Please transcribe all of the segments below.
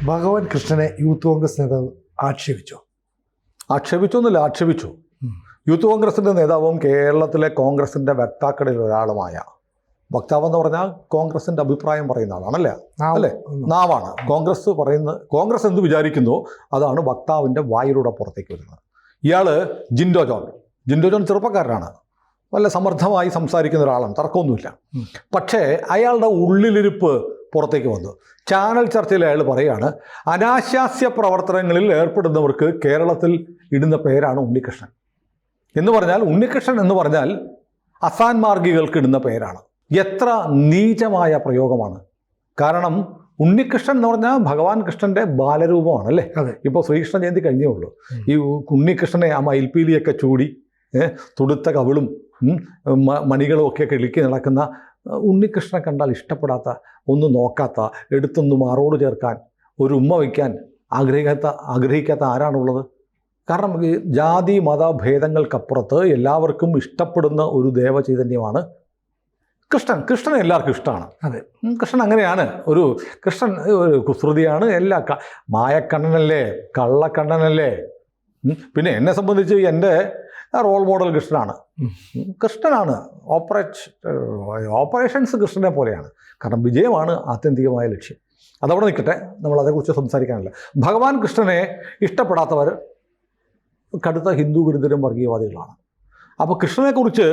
ഭഗവാൻ കൃഷ്ണനെ യൂത്ത് കോൺഗ്രസ് നേതാവ് ആക്ഷേപിച്ചു. ആക്ഷേപിച്ചു. യൂത്ത് കോൺഗ്രസിൻ്റെ നേതാവും കേരളത്തിലെ കോൺഗ്രസിൻ്റെ വക്താക്കളിൽ ഒരാളുമായ വക്താവെന്ന് പറഞ്ഞാൽ കോൺഗ്രസിൻ്റെ അഭിപ്രായം പറയുന്ന ആളാണല്ലേ, അല്ലേ? നാവാണ്. കോൺഗ്രസ് എന്ത് വിചാരിക്കുന്നു അതാണ് വക്താവിൻ്റെ വായിലൂടെ പുറത്തേക്ക് വരുന്നത്. ഇയാൾ ജിൻഡോ ജോൺ ചെറുപ്പക്കാരനാണ്, നല്ല സമർത്ഥമായി സംസാരിക്കുന്ന ഒരാളാണ്, തർക്കമൊന്നുമില്ല. പക്ഷേ അയാളുടെ ഉള്ളിലിരിപ്പ് പുറത്തേക്ക് വന്നു. ചാനൽ ചർച്ചയിൽ അയാൾ പറയുകയാണ്, അനാശാസ്യ പ്രവർത്തനങ്ങളിൽ ഏർപ്പെടുന്നവർക്ക് കേരളത്തിൽ ഇടുന്ന പേരാണ് ഉണ്ണികൃഷ്ണൻ എന്ന് പറഞ്ഞാൽ, ഉണ്ണികൃഷ്ണൻ എന്ന് പറഞ്ഞാൽ അസാൻമാർഗികൾക്ക് ഇടുന്ന പേരാണ്. എത്ര നീചമായ പ്രയോഗമാണ്! കാരണം ഉണ്ണികൃഷ്ണൻ എന്ന് പറഞ്ഞാൽ ഭഗവാൻ കൃഷ്ണൻ്റെ ബാലരൂപമാണ്, അല്ലേ? അതെ. ഇപ്പോൾ ശ്രീകൃഷ്ണ ജയന്തി കഴിഞ്ഞേ ഉള്ളൂ. ഈ ഉണ്ണികൃഷ്ണനെ ആ മയിൽപ്പീലിയൊക്കെ ചൂടി തുടുത്ത കവിളും മണികളും ഒക്കെ കിളുക്കി നടക്കുന്ന ഉണ്ണികൃഷ്ണനെ കണ്ടാൽ ഇഷ്ടപ്പെടാത്ത, ഒന്നും നോക്കാത്ത, എടുത്തൊന്ന് മാറോട് ചേർക്കാൻ, ഒരു ഉമ്മ വയ്ക്കാൻ ആഗ്രഹിക്കാത്ത ആരാണുള്ളത്? കാരണം ഈ ജാതി മത ഭേദങ്ങൾക്കപ്പുറത്ത് എല്ലാവർക്കും ഇഷ്ടപ്പെടുന്ന ഒരു ദേവചൈതന്യമാണ് കൃഷ്ണനെ എല്ലാവർക്കും ഇഷ്ടമാണ്. അതെ, കൃഷ്ണൻ അങ്ങനെയാണ്. കൃഷ്ണൻ ഒരു കുസൃതിയാണ്, എല്ലാ മായക്കണ്ണനല്ലേ, കള്ളക്കണ്ണനല്ലേ. പിന്നെ എന്നെ സംബന്ധിച്ച് എൻ്റെ റോൾ മോഡൽ കൃഷ്ണനാണ്. ഓപ്പറേഷൻസ് കൃഷ്ണനെ പോലെയാണ്. കാരണം വിജയമാണ് ആത്യന്തികമായ ലക്ഷ്യം. അതവിടെ നിൽക്കട്ടെ, നമ്മൾ അതേക്കുറിച്ച് സംസാരിക്കാനല്ല. ഭഗവാൻ കൃഷ്ണനെ ഇഷ്ടപ്പെടാത്തവർ കടുത്ത ഹിന്ദു വിരുദ്ധരും വർഗീയവാദികളാണ്. അപ്പോൾ കൃഷ്ണനെക്കുറിച്ച്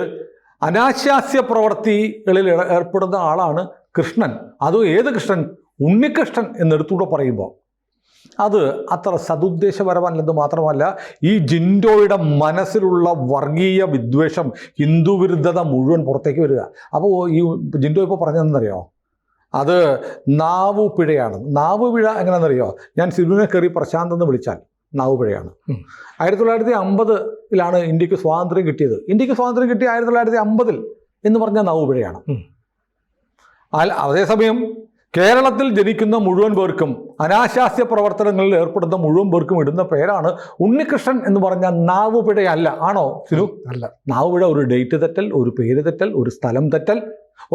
അനാശാസ്യ പ്രവൃത്തികളിൽ ഏർപ്പെടുന്ന ആളാണ് കൃഷ്ണൻ. അതും ഏത് കൃഷ്ണൻ? ഉണ്ണികൃഷ്ണൻ എന്നെടുത്തൂടെ പറയുമ്പോൾ അത് അത്ര സതുദ്ദേശപരമല്ലെന്ന് മാത്രമല്ല, ഈ ജിൻഡോയുടെ മനസ്സിലുള്ള വർഗീയ വിദ്വേഷം, ഹിന്ദു വിരുദ്ധത മുഴുവൻ പുറത്തേക്ക് വരിക. അപ്പോൾ ഈ ജിൻഡോ ഇപ്പോൾ പറഞ്ഞതെന്നറിയോ? അത് നാവുപിഴയാണ്. നാവുപിഴ എങ്ങനെയാണെന്നറിയോ? ഞാൻ സിരുവിനെ കയറി പ്രശാന്ത് എന്ന് വിളിച്ചാൽ നാവുപിഴയാണ്. 1950 ഇന്ത്യക്ക് സ്വാതന്ത്ര്യം കിട്ടിയത്. ഇന്ത്യക്ക് സ്വാതന്ത്ര്യം കിട്ടിയ 1950 എന്ന് പറഞ്ഞാൽ നാവുപിഴയാണ്. അതേസമയം കേരളത്തിൽ ജനിക്കുന്ന മുഴുവൻ പേർക്കും, അനാശാസ്യ പ്രവർത്തനങ്ങളിൽ ഏർപ്പെടുന്ന മുഴുവൻ പേർക്കും ഇടുന്ന പേരാണ് ഉണ്ണികൃഷ്ണൻ എന്ന് പറഞ്ഞാൽ നാവുപിഴയല്ല. ആണോ സിനു? അല്ല. നാവുപിഴ ഒരു ഡേറ്റ് തെറ്റൽ, ഒരു പേര് തെറ്റൽ, ഒരു സ്ഥലം തെറ്റൽ,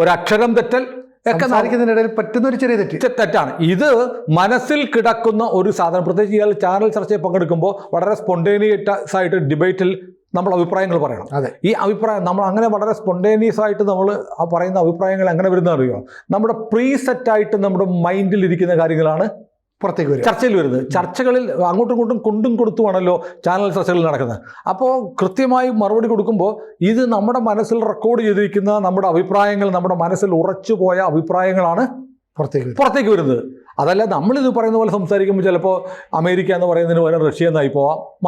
ഒരക്ഷരം തെറ്റൽ ഒക്കെ സംസാരിക്കുന്നതിനിടയിൽ പറ്റുന്ന ഒരു ചെറിയ തെറ്റാണ്. ഇത് മനസ്സിൽ കിടക്കുന്ന ഒരു സാധനം. പ്രത്യേകിച്ച് ഇയാൾ ചാനൽ ചർച്ചയിൽ പങ്കെടുക്കുമ്പോൾ വളരെ സ്പോണ്ടേനിയസ് ആയിട്ട് ഡിബേറ്റിൽ നമ്മൾ അഭിപ്രായങ്ങൾ പറയണം. അതെ. ഈ അഭിപ്രായം നമ്മൾ അങ്ങനെ വളരെ സ്പോണ്ടേനിയസ് ആയിട്ട് നമ്മൾ ആ പറയുന്ന അഭിപ്രായങ്ങൾ എങ്ങനെ വരുന്നത് അറിയോ? നമ്മുടെ പ്രീസെറ്റായിട്ട് നമ്മുടെ മൈൻഡിൽ ഇരിക്കുന്ന കാര്യങ്ങളാണ് പുറത്തേക്ക് വരും, ചർച്ചയിൽ വരുന്നത്. ചർച്ചകളിൽ അങ്ങോട്ടും ഇങ്ങോട്ടും കൊണ്ടും കൊടുത്തുമാണല്ലോ ചാനൽ ചർച്ചകൾ നടക്കുന്നത്. അപ്പോൾ കൃത്യമായി മറുപടി കൊടുക്കുമ്പോൾ ഇത് നമ്മുടെ മനസ്സിൽ റെക്കോർഡ് ചെയ്തിരിക്കുന്ന നമ്മുടെ അഭിപ്രായങ്ങൾ, നമ്മുടെ മനസ്സിൽ ഉറച്ചുപോയ അഭിപ്രായങ്ങളാണ് പുറത്തേക്ക് വരുന്നത്. അതല്ല നമ്മളിത് പറയുന്ന പോലെ സംസാരിക്കുമ്പോൾ ചിലപ്പോൾ അമേരിക്ക എന്ന് പറയുന്നതിന് പകരം റഷ്യ എന്നായി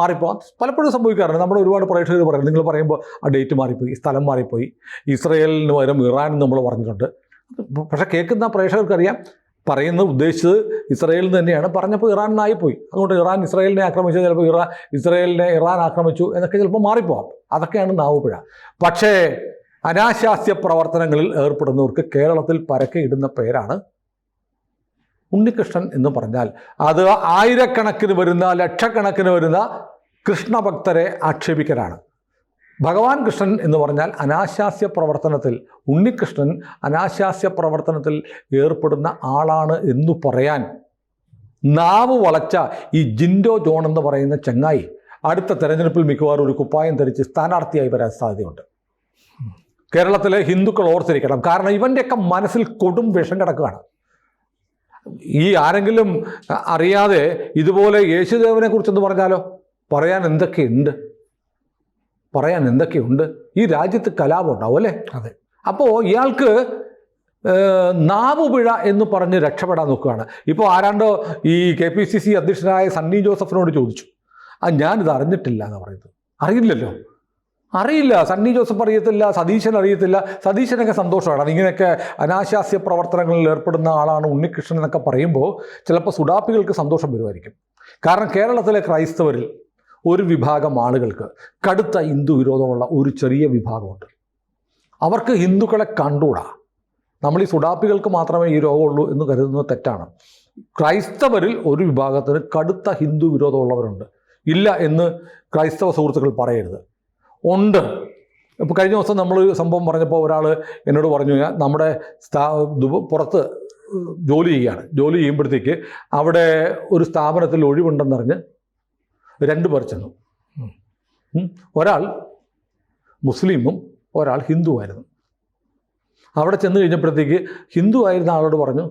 മാറിപ്പോവാം. പലപ്പോഴും സംഭവിക്കാറുണ്ട്. നമ്മുടെ ഒരുപാട് പ്രേക്ഷകർ പറയും, നിങ്ങൾ പറയുമ്പോൾ ആ ഡേറ്റ് മാറിപ്പോയി, സ്ഥലം മാറിപ്പോയി, ഇസ്രയേലിന് പകരം ഇറാൻ നമ്മൾ പറഞ്ഞിട്ടുണ്ട്. പക്ഷേ കേൾക്കുന്ന പ്രേക്ഷകർക്കറിയാം പറയുന്നത് ഉദ്ദേശിച്ചത് ഇസ്രയേലിൽ തന്നെയാണ്. പറഞ്ഞപ്പോൾ ഇറാനായിപ്പോയി. അതുകൊണ്ട് ഇറാൻ ഇസ്രയേലിനെ ആക്രമിച്ചു, ചിലപ്പോൾ ഇസ്രയേലിനെ ഇറാൻ ആക്രമിച്ചു എന്നൊക്കെ ചിലപ്പോൾ മാറിപ്പോവാം. അതൊക്കെയാണ് നാവുപിഴ. പക്ഷേ അനാശാസ്യ പ്രവർത്തനങ്ങളിൽ ഏർപ്പെടുന്നവർക്ക് കേരളത്തിൽ പരക്കെ ഇടുന്ന പേരാണ് ഉണ്ണികൃഷ്ണൻ എന്ന് പറഞ്ഞാൽ അത് ആയിരക്കണക്കിന് വരുന്ന, ലക്ഷക്കണക്കിന് വരുന്ന കൃഷ്ണഭക്തരെ ആക്ഷേപിക്കലാണ്. ഭഗവാൻ കൃഷ്ണൻ എന്ന് പറഞ്ഞാൽ അനാശാസ്യ പ്രവർത്തനത്തിൽ, ഉണ്ണികൃഷ്ണൻ അനാശാസ്യ പ്രവർത്തനത്തിൽ ഏർപ്പെടുന്ന ആളാണ് എന്ന് പറയാൻ നാവ് വളച്ച ഈ ജിൻഡോ ജോൺ എന്ന് പറയുന്ന ചങ്ങായി അടുത്ത തെരഞ്ഞെടുപ്പിൽ മിക്കവാറും ഒരു കുപ്പായം ധരിച്ച് സ്ഥാനാർത്ഥിയായി വരാൻ സാധ്യതയുണ്ട്. കേരളത്തിലെ ഹിന്ദുക്കൾ ഓർത്തിരിക്കണം. കാരണം ഇവൻ്റെയൊക്കെ മനസ്സിൽ കൊടും വിഷം കിടക്കുകയാണ്. ഈ ആരെങ്കിലും അറിയാതെ ഇതുപോലെ യേശുദേവനെ കുറിച്ചെന്ന് പറഞ്ഞാലോ? പറയാൻ എന്തൊക്കെയുണ്ട്. ഈ രാജ്യത്ത് കലാപം ഉണ്ടാവും, അല്ലേ? അതെ. അപ്പോൾ ഇയാൾക്ക് നാവുപിഴ എന്ന് പറഞ്ഞ് രക്ഷപ്പെടാൻ നോക്കുകയാണ്. ഇപ്പോൾ ആരാണ്ടോ ഈ KPCC അധ്യക്ഷനായ സണ്ണി ജോസഫിനോട് ചോദിച്ചു, ഞാനിത് അറിഞ്ഞിട്ടില്ല എന്ന് പറയുന്നത്. അറിയില്ല. സണ്ണി ജോസഫ് അറിയത്തില്ല, സതീശൻ അറിയത്തില്ല. സതീശനൊക്കെ സന്തോഷമാണ്. ഇങ്ങനെയൊക്കെ അനാശാസ്യ പ്രവർത്തനങ്ങളിൽ ഏർപ്പെടുന്ന ആളാണ് ഉണ്ണികൃഷ്ണൻ എന്നൊക്കെ പറയുമ്പോൾ ചിലപ്പോൾ സുഡാപ്പികൾക്ക് സന്തോഷം വരുമായിരിക്കും. കാരണം കേരളത്തിലെ ക്രൈസ്തവരിൽ ഒരു വിഭാഗം ആളുകൾക്ക് കടുത്ത ഹിന്ദു വിരോധമുള്ള ഒരു ചെറിയ വിഭാഗമുണ്ട്. അവർക്ക് ഹിന്ദുക്കളെ കണ്ടുകൂടാ. നമ്മൾ ഈ സുഡാപ്പികൾക്ക് മാത്രമേ ഈ രോഗമുള്ളൂ എന്ന് കരുതുന്നത് തെറ്റാണ്. ക്രൈസ്തവരിൽ ഒരു വിഭാഗത്തിന് കടുത്ത ഹിന്ദു വിരോധമുള്ളവരുണ്ട്. ഇല്ല എന്ന് ക്രൈസ്തവ സുഹൃത്തുക്കൾ പറയരുത്, ഉണ്ട്. ഇപ്പോൾ കഴിഞ്ഞ ദിവസം നമ്മൾ സംഭവം പറഞ്ഞപ്പോൾ ഒരാൾ എന്നോട് പറഞ്ഞു, നമ്മുടെ പുറത്ത് ജോലി ചെയ്യുകയാണ്. ജോലി ചെയ്യുമ്പോഴത്തേക്ക് അവിടെ ഒരു സ്ഥാപനത്തിൽ ഒഴിവുണ്ടെന്നറിഞ്ഞ് 2 പേർ ചെന്നു. ഒരാൾ മുസ്ലിമും ഒരാൾ ഹിന്ദുവായിരുന്നു. അവിടെ ചെന്ന് കഴിഞ്ഞപ്പോഴത്തേക്ക് ഹിന്ദു ആയിരുന്ന ആളോട് പറഞ്ഞു,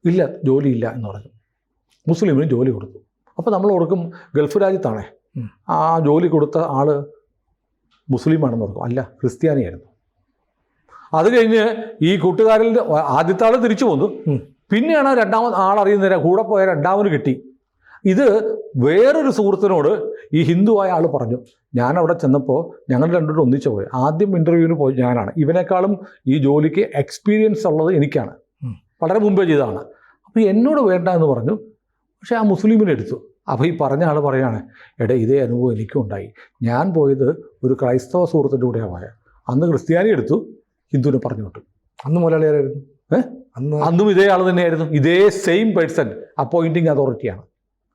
ഇല്ല ജോലിയില്ല എന്ന് പറഞ്ഞു. മുസ്ലിമിന് ജോലി കൊടുത്തു. അപ്പോൾ നമ്മൾ ഓർക്കും ഗൾഫ് രാജ്യത്താണേ ആ ജോലി കൊടുത്ത ആൾ മുസ്ലിമാണെന്ന് ഓർക്കും. അല്ല, ക്രിസ്ത്യാനിയായിരുന്നു. അത് കഴിഞ്ഞ് ഈ കൂട്ടുകാരിൽ ആദ്യത്തെ ആൾ തിരിച്ചു പോന്നു. പിന്നെയാണ് രണ്ടാമത് ആളറിയുന്നതിന് കൂടെ പോയ രണ്ടാമന് കിട്ടി. ഇത് വേറൊരു സുഹൃത്തിനോട് ഈ ഹിന്ദുവായ ആൾ പറഞ്ഞു, ഞാൻ അവിടെ ചെന്നപ്പോൾ ഞങ്ങൾ രണ്ടുപേരും ഒന്നിച്ചു പോയി. ആദ്യം ഇൻ്റർവ്യൂവിന് പോയി ഞാനാണ്. ഇവനേക്കാളും ഈ ജോലിക്ക് എക്സ്പീരിയൻസ് ഉള്ളത് എനിക്കാണ്, വളരെ മുമ്പേ ചെയ്തതാണ്. അപ്പോൾ എന്നോട് വേണ്ട എന്ന് പറഞ്ഞു. പക്ഷേ ആ മുസ്ലിമിനെ എടുത്തു. അപ്പോൾ ഈ പറഞ്ഞ ആൾ പറയാണ്, എടേ ഇതേ അനുഭവം എനിക്കും ഉണ്ടായി. ഞാൻ പോയത് ഒരു ക്രൈസ്തവ സുഹൃത്തിൻ്റെ കൂടെയാണ് പോയത്. അന്ന് ക്രിസ്ത്യാനി എടുത്തു, ഹിന്ദുവിനെ പറഞ്ഞു വിട്ടു. അന്ന് മുതലാളിയായിരുന്നു. അന്നും ഇതേ ആൾ തന്നെയായിരുന്നു. ഇതേ സെയിം പേഴ്സൺ അപ്പോയിൻറ്റിങ് അതോറിറ്റിയാണ്.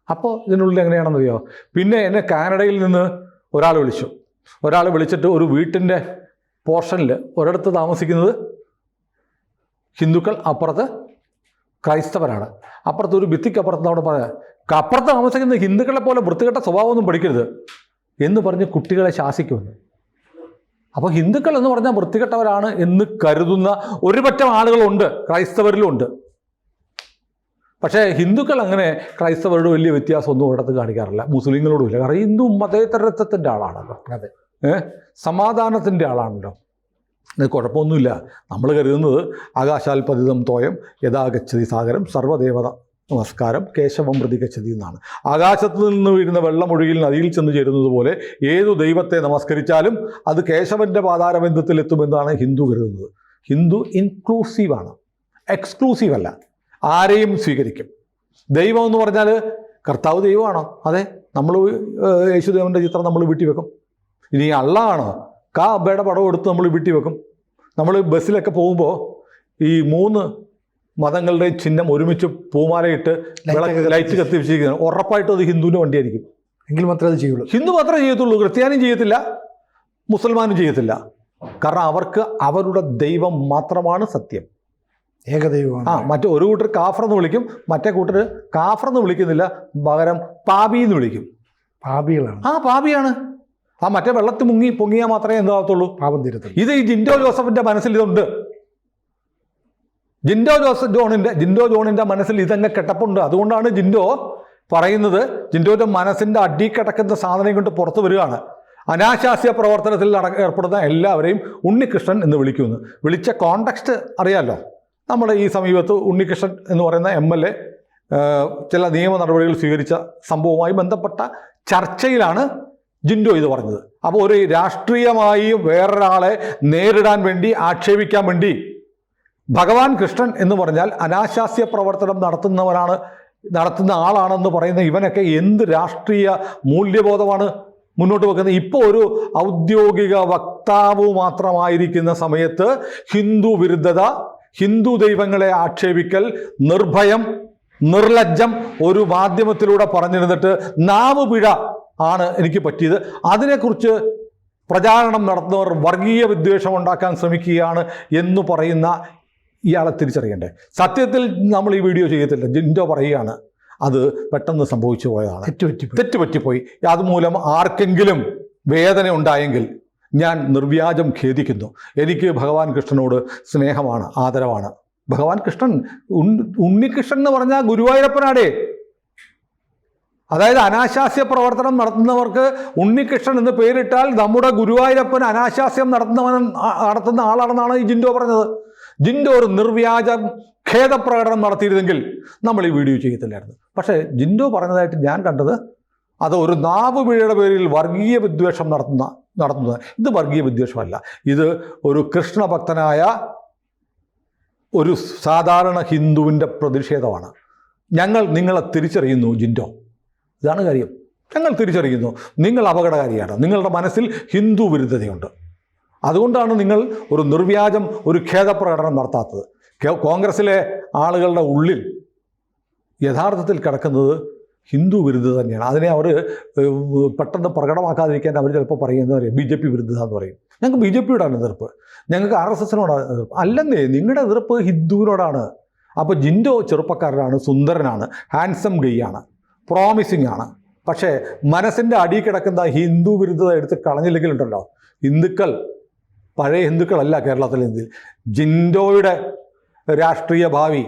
അപ്പോൾ ഇതിനുള്ളിൽ എങ്ങനെയാണെന്നറിയോ, പിന്നെ എന്നെ കാനഡയിൽ നിന്ന് ഒരാൾ വിളിച്ചു. ഒരാൾ വിളിച്ചിട്ട് ഒരു വീട്ടിൻ്റെ പോർഷനിൽ ഒരിടത്ത് താമസിക്കുന്നത് ഹിന്ദുക്കൾ, അപ്പുറത്ത് ക്രൈസ്തവരാണ്. അപ്പുറത്ത് ഒരു ഭിത്തിക്കപ്പുറത്ത് അവിടെ പറയാം, അപ്പുറത്ത് താമസിക്കുന്ന ഹിന്ദുക്കളെ പോലെ വൃത്തികെട്ട സ്വഭാവമൊന്നും പഠിക്കരുത് എന്ന് പറഞ്ഞ് കുട്ടികളെ ശാസിക്കുമെന്ന്. അപ്പോൾ ഹിന്ദുക്കൾ എന്ന് പറഞ്ഞാൽ വൃത്തികെട്ടവരാണ് എന്ന് കരുതുന്ന ഒരുപറ്റം ആളുകളുണ്ട്, ക്രൈസ്തവരിലും ഉണ്ട്. പക്ഷേ ഹിന്ദുക്കൾ അങ്ങനെ ക്രൈസ്തവരുടെ വലിയ വ്യത്യാസമൊന്നും ഒരിടത്ത് കാണിക്കാറില്ല, മുസ്ലിങ്ങളോടും ഇല്ല. കാരണം ഹിന്ദു മതേതരത്വത്തിൻ്റെ ആളാണല്ലോ. അതെ, സമാധാനത്തിൻ്റെ ആളാണല്ലോ. അത് കുഴപ്പമൊന്നുമില്ല. നമ്മൾ കരുതുന്നത് ആകാശാൽപതിതം തോയം യഥാ ഗച്ഛതി സാഗരം സർവ്വദേവത നമസ്കാരം കേശവം പ്രതി ഗച്ഛതി എന്നാണ്. ആകാശത്ത് നിന്ന് വീഴുന്ന വെള്ളമൊഴുകിൽ നദിയിൽ ചെന്ന് ചേരുന്നത് പോലെ ഏതു ദൈവത്തെ നമസ്കരിച്ചാലും അത് കേശവൻ്റെ പാതാരബന്ധത്തിലെത്തുമെന്നാണ് ഹിന്ദു കരുതുന്നത്. ഹിന്ദു ഇൻക്ലൂസീവാണ്, എക്സ്ക്ലൂസീവ് അല്ല. ആരെയും സ്വീകരിക്കും. ദൈവം എന്ന് പറഞ്ഞാൽ കർത്താവ് ദൈവമാണോ? അതെ, നമ്മൾ യേശുദേവൻ്റെ ചിത്രം നമ്മൾ വീട്ടിൽ വെക്കും. ഇനി അള്ളാണോ? അബ്ബയുടെ പടം എടുത്ത് നമ്മൾ വീട്ടിൽ വെക്കും. നമ്മൾ ബസ്സിലൊക്കെ പോകുമ്പോൾ ഈ 3 മതങ്ങളുടെ ചിഹ്നം ഒരുമിച്ച് പൂമാലയിട്ട് ലൈറ്റ് കത്തി വെച്ചിരിക്കുന്നത്, ഉറപ്പായിട്ടും അത് ഹിന്ദുവിൻ്റെ വണ്ടിയായിരിക്കും. എങ്കിൽ മാത്രമേ അത് ചെയ്യുള്ളൂ. ഹിന്ദു മാത്രമേ ചെയ്യത്തുള്ളൂ, ക്രിസ്ത്യാനിയും ചെയ്യത്തില്ല, മുസൽമാനും ചെയ്യത്തില്ല. കാരണം അവർക്ക് അവരുടെ ദൈവം മാത്രമാണ് സത്യം, ഏകദൈവമാണ്. മറ്റേ ഒരു കൂട്ടർ കാഫർ എന്ന് വിളിക്കും, മറ്റേ കൂട്ടർ കാഫർ എന്ന് വിളിക്കുന്നില്ല, പകരം പാപി എന്ന് വിളിക്കും. പാപികളാണ്. പാപിയാണ്. മറ്റേ വെള്ളത്തിൽ പൊങ്ങിയാൽ മാത്രമേ എന്താകത്തുള്ളൂ, പാപം തീരത്തുള്ളൂ. ഇത് ഈ ജിൻഡോ ജോസഫിന്റെ മനസ്സിൽ ഇതുണ്ട്. ജിൻഡോ ജോണിന്റെ മനസ്സിൽ ഇതങ്ങ് കെട്ടപ്പുണ്ട്. അതുകൊണ്ടാണ് ജിൻഡോ പറയുന്നത്, ജിൻഡോയുടെ മനസ്സിന്റെ അടി കിടക്കുന്ന സാധനം കൊണ്ട് പുറത്തു വരികയാണ്. അനാശാസ്യ പ്രവർത്തനത്തിൽ ഏർപ്പെടുന്ന എല്ലാവരെയും ഉണ്ണികൃഷ്ണൻ എന്ന് വിളിക്കുമെന്ന്. വിളിച്ച കോണ്ടെക്സ്റ്റ് അറിയാമല്ലോ. നമ്മുടെ ഈ സമീപത്ത് ഉണ്ണികൃഷ്ണൻ എന്ന് പറയുന്ന MLA ചില നിയമ നടപടികൾ സ്വീകരിച്ച സംഭവവുമായി ബന്ധപ്പെട്ട ചർച്ചയിലാണ് ജിൻഡോ ഇത് പറഞ്ഞത്. അപ്പോൾ ഒരു രാഷ്ട്രീയമായി വേറൊരാളെ നേരിടാൻ വേണ്ടി, ആക്ഷേപിക്കാൻ വേണ്ടി, ഭഗവാൻ കൃഷ്ണൻ എന്ന് പറഞ്ഞാൽ അനാശാസ്യ പ്രവർത്തനം നടത്തുന്ന ആളാണെന്ന് പറയുന്ന ഇവനൊക്കെ എന്ത് രാഷ്ട്രീയ മൂല്യബോധമാണ് മുന്നോട്ട് വെക്കുന്നത്? ഇപ്പോൾ ഒരു ഔദ്യോഗിക വക്താവ് മാത്രമായിരിക്കുന്ന സമയത്ത് ഹിന്ദു വിരുദ്ധത, ഹിന്ദു ദൈവങ്ങളെ ആക്ഷേപിക്കൽ, നിർഭയം, നിർലജ്ജം ഒരു മാധ്യമത്തിലൂടെ പറഞ്ഞിരുന്നിട്ട് നാവ് പിഴ ആണ് എനിക്ക് പറ്റിയത്. അതിനെക്കുറിച്ച് പ്രചാരണം നടത്തുന്നവർ വർഗീയ വിദ്വേഷം ഉണ്ടാക്കാൻ ശ്രമിക്കുകയാണ് എന്ന് പറയുന്ന ഇയാളെ തിരിച്ചറിയണ്ടേ? സത്യത്തിൽ നമ്മൾ ഈ വീഡിയോ ചെയ്യത്തില്ല, ജിൻഡോ പറയുകയാണ് അത് പെട്ടെന്ന് സംഭവിച്ചു പോയതാണ്, തെറ്റുപറ്റിപ്പോയി. അതുമൂലം ആർക്കെങ്കിലും വേദന ഉണ്ടായെങ്കിൽ ഞാൻ നിർവ്യാജം ഖേദിക്കുന്നു. എനിക്ക് ഭഗവാൻ കൃഷ്ണനോട് സ്നേഹമാണ്, ആദരവാണ്. ഭഗവാൻ കൃഷ്ണൻ, ഉണ്ണികൃഷ്ണൻ എന്ന് പറഞ്ഞാൽ ഗുരുവായൂരപ്പനാടേ. അതായത് അനാശാസ്യ പ്രവർത്തനം നടത്തുന്നവർക്ക് ഉണ്ണികൃഷ്ണൻ എന്ന് പേരിട്ടാൽ നമ്മുടെ ഗുരുവായൂരപ്പൻ അനാശാസ്യം നടത്തുന്ന ആളാണെന്നാണ് ഈ ജിൻഡോ പറഞ്ഞത്. ജിൻഡോ ഒരു നിർവ്യാജം ഖേദപ്രകടനം നടത്തിയിരുന്നെങ്കിൽ നമ്മൾ ഈ വീഡിയോ ചെയ്യത്തില്ലായിരുന്നു. പക്ഷേ ജിൻഡോ പറഞ്ഞതായിട്ട് ഞാൻ കണ്ടത് അത് ഒരു നാവുപിഴയുടെ പേരിൽ വർഗീയ വിദ്വേഷം നടത്തുന്നത്. ഇത് വർഗീയ വിദ്വേഷമല്ല, ഇത് ഒരു കൃഷ്ണഭക്തനായ ഒരു സാധാരണ ഹിന്ദുവിൻ്റെ പ്രതിഷേധമാണ്. ഞങ്ങൾ നിങ്ങളെ തിരിച്ചറിയുന്നു ജിൻഡോ, ഇതാണ് കാര്യം. ഞങ്ങൾ തിരിച്ചറിയുന്നു നിങ്ങൾ അപകടകാരിയാണ്, നിങ്ങളുടെ മനസ്സിൽ ഹിന്ദു വിരുദ്ധതയുണ്ട്. അതുകൊണ്ടാണ് നിങ്ങൾ ഒരു നിർവ്യാജം ഒരു ഖേദപ്രകടനം നടത്താത്തത്. കോൺഗ്രസ്സിലെ ആളുകളുടെ ഉള്ളിൽ യഥാർത്ഥത്തിൽ കിടക്കുന്നത് ഹിന്ദു വിരുദ്ധത തന്നെയാണ്. അതിനെ അവർ പെട്ടെന്ന് പ്രകടമാക്കാതിരിക്കാൻ അവർ ചിലപ്പോൾ പറയുന്നത് BJP വിരുദ്ധത എന്ന് പറയും. ഞങ്ങൾക്ക് BJPയോടാണ് എതിർപ്പ്, ഞങ്ങൾക്ക് RSSനോടാണ് എതിർപ്പ്. അല്ലെന്നേ, നിങ്ങളുടെ എതിർപ്പ് ഹിന്ദുവിനോടാണ്. അപ്പോൾ ജിൻഡോ ചെറുപ്പക്കാരനാണ്, സുന്ദരനാണ്, ഹാൻസം ഗെയ്യാണ്, പ്രോമിസിങ് ആണ്. പക്ഷേ മനസ്സിൻ്റെ അടിയിൽ കിടക്കുന്ന ഹിന്ദു വിരുദ്ധത എടുത്ത് കളഞ്ഞില്ലെങ്കിലുണ്ടല്ലോ, ഹിന്ദുക്കൾ പഴയ ഹിന്ദുക്കളല്ല കേരളത്തിലെ ജിൻഡോയുടെ രാഷ്ട്രീയ ഭാവി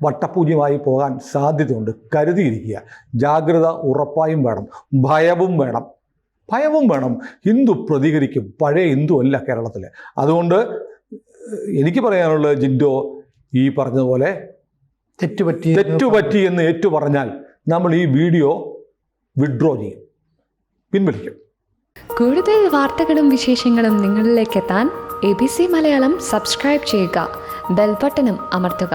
വട്ടപൂജ്യമായി പോകാൻ സാധ്യതയുണ്ട്. കരുതിയിരിക്കുക, ജാഗ്രത ഉറപ്പായും വേണം, ഭയവും വേണം. ഹിന്ദു പ്രതികരിക്കും, പഴയ ഹിന്ദു അല്ല കേരളത്തിൽ. അതുകൊണ്ട് എനിക്ക് പറയാനുള്ളത്, ജിൻഡോ ഈ പറഞ്ഞതുപോലെ തെറ്റുപറ്റി എന്ന് ഏറ്റു പറഞ്ഞാൽ നമ്മൾ ഈ വീഡിയോ വിഡ്രോ ചെയ്യും, പിൻവലിക്കും. കൂടുതൽ വാർത്തകളും വിശേഷങ്ങളും നിങ്ങളിലേക്ക് എത്താൻ ABC മലയാളം സബ്സ്ക്രൈബ് ചെയ്യുക, ബെൽ ബട്ടണും അമർത്തുക.